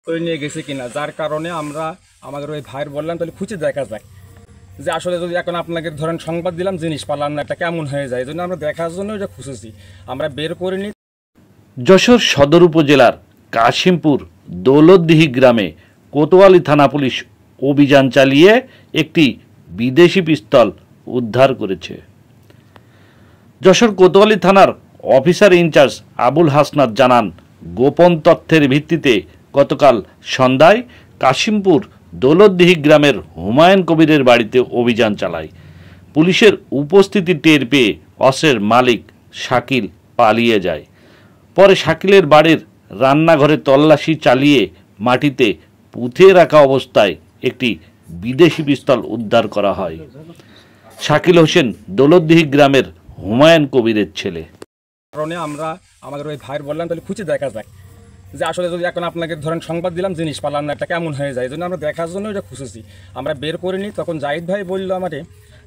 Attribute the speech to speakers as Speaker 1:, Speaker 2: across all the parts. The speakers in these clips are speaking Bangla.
Speaker 1: করে নিয়ে গেছে কিনা, যার কারণে আমরা আমাদের ওই ভাইয়ের বললাম তাহলে খুঁজে দেখা যাক যে আসলে যদি এখন আপনাকে ধরেন সংবাদ দিলাম জিনিস পারলাম না, এটা কেমন হয়ে যায়, এই জন্য আমরা দেখার জন্য এটা খুঁজেছি, আমরা বের করিনি।
Speaker 2: যশোর সদর উপজেলার কাশিমপুর দৌলতদিহি গ্রামে কোতোয়ালি থানা পুলিশ অভিযান চালিয়ে একটি বিদেশি পিস্তল উদ্ধার করেছে। যশোর কোতোয়ালি থানার অফিসার ইনচার্জ আবুল হাসনাত জানান, গোপন তথ্যের ভিত্তিতে গতকাল সন্ধ্যায় কাশিমপুর দৌলতদিহি গ্রামের হুমায়ুন কবিরের বাড়িতে অভিযান চালায়। পুলিশের উপস্থিতি টের পেয়ে অস্ত্রের মালিক শাকিল পালিয়ে যায়। পরে শাকিলের বাড়ির রান্নাঘরে তল্লাশি চালিয়ে মাটিতে পুঁতে রাখা অবস্থায় একটি বিদেশি পিস্তল উদ্ধার করা হয়। শাকিল হোসেন দৌলতদিহি গ্রামের হুমায়ুন কবিরের ছেলে।
Speaker 1: কারণে আমরা আমাদের ওই ভাইয়ের বললাম তাহলে খুঁজে দেখা যাক যে আসলে যদি এখন আপনাকে ধরেন সংবাদ দিলাম জিনিস পারলাম না, এটা কেমন হয়ে যায়, এই জন্য আমরা দেখার জন্য এটা খুঁজেছি, আমরা বের করিনি। তখন জাহিদ ভাই বললো আমাকে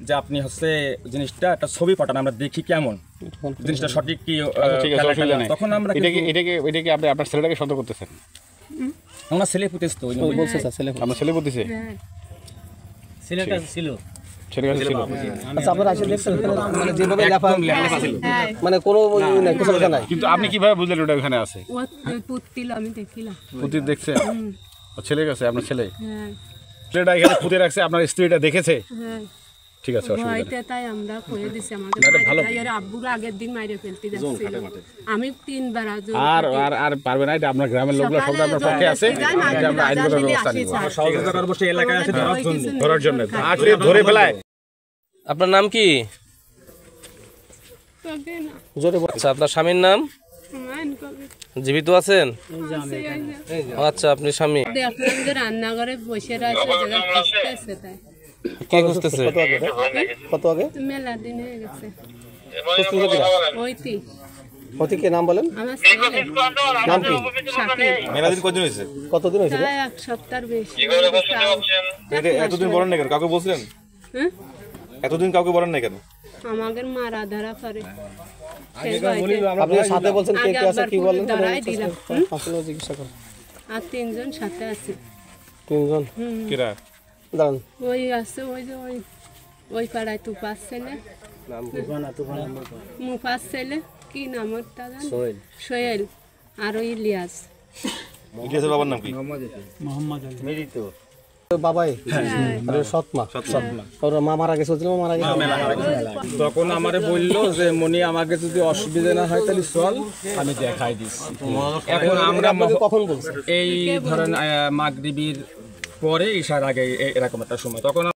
Speaker 1: যে আপনি হচ্ছে জিনিসটা একটা ছবি পাঠান, আমরা দেখি কেমন জিনিসটা সঠিক কি। তখন আমরা
Speaker 3: এটাকে আপনি আপনার ছেলেটাকে সন্দেহ করতেছেন?
Speaker 1: আমার ছেলে পুতেছ তো
Speaker 3: বলছে স্যার, ছেলে আমার ছেলে বলতেছে
Speaker 1: ছেলেটা ছিল।
Speaker 3: কিন্তু আপনি কিভাবে বুঝলেন ওটা ওখানে আছে? পুঁতি দেখছেন ছেলে গেছে আপনার ছেলে, ছেলেটা এখানে পুঁতে রাখছে, আপনার স্ত্রীটা দেখেছে? ঠিক আছে,
Speaker 4: তাই আমরা কয়ে দিছি আমাদের আব্বুর আগের দিন মাইরে ফেলতে যাচ্ছিল, আমি 3 বার
Speaker 3: আর আর আর পারবে না, এটা আপনার গ্রামের লোকরা সব আপনার পক্ষে আছে, এটা আমরা আইনগত ব্যবস্থা নিব,
Speaker 1: সহযোগিতা করব সেই এলাকায় আছে
Speaker 3: ধরার জন্য। আর যদি ধরে ফেলায়।
Speaker 5: আপনার নাম কি? আচ্ছা, আপনার স্বামীর নাম? জীবিত আছেন? আচ্ছা, আপনি স্বামী
Speaker 4: রান্নাঘরে বসে রয়েছে, তাই
Speaker 5: কে খুঁজতেছে?
Speaker 3: কত আগে?
Speaker 4: মেলা দিন হয়ে গেছে।
Speaker 3: নাম বলেন।
Speaker 4: আমার ছেলে
Speaker 3: নাম কি?
Speaker 6: মেলা দিন কতদিন হয়েছে?
Speaker 3: কতদিন হয়েছে?
Speaker 4: 1 সপ্তাহ বেশি।
Speaker 6: এতদিন বলেন না কেন? কাউকে বলছিলেন? এতদিন কাউকে বলেন না কেন?
Speaker 4: আমাদের মারা ধরা করে।
Speaker 3: আপনি সাথে বলছেন কে কে আছে কি বলেন?
Speaker 4: আসলে জিজ্ঞাসা করুন। আর 3 জন সাথে আছে।
Speaker 3: 3 জন
Speaker 6: কিরা?
Speaker 3: দাঁড়ান।
Speaker 4: ওই আছে, ওই যে ওই পাড়ায় তুফাস ছেলে, মুফাস ছেলে, কি নাম ওর দাদা? সোহেল। আর ওই ইলিয়াস।
Speaker 6: ইলিয়াসের বাবার নাম কি?
Speaker 1: মোহাম্মদ মৃত
Speaker 3: বাবাই সৎমা। ওরা মা মারা গেছে, মারা গেছে।
Speaker 1: তখন আমারে বললো যে মনি আমাকে যদি অসুবিধা না হয় তাহলে চল, আমি দেখাই দিচ্ছি। এখন আমরা
Speaker 3: কখন বলছি?
Speaker 1: এই ধরেন মাগরিবির পরে ঈশার আগে এরকম একটা সময়, তখন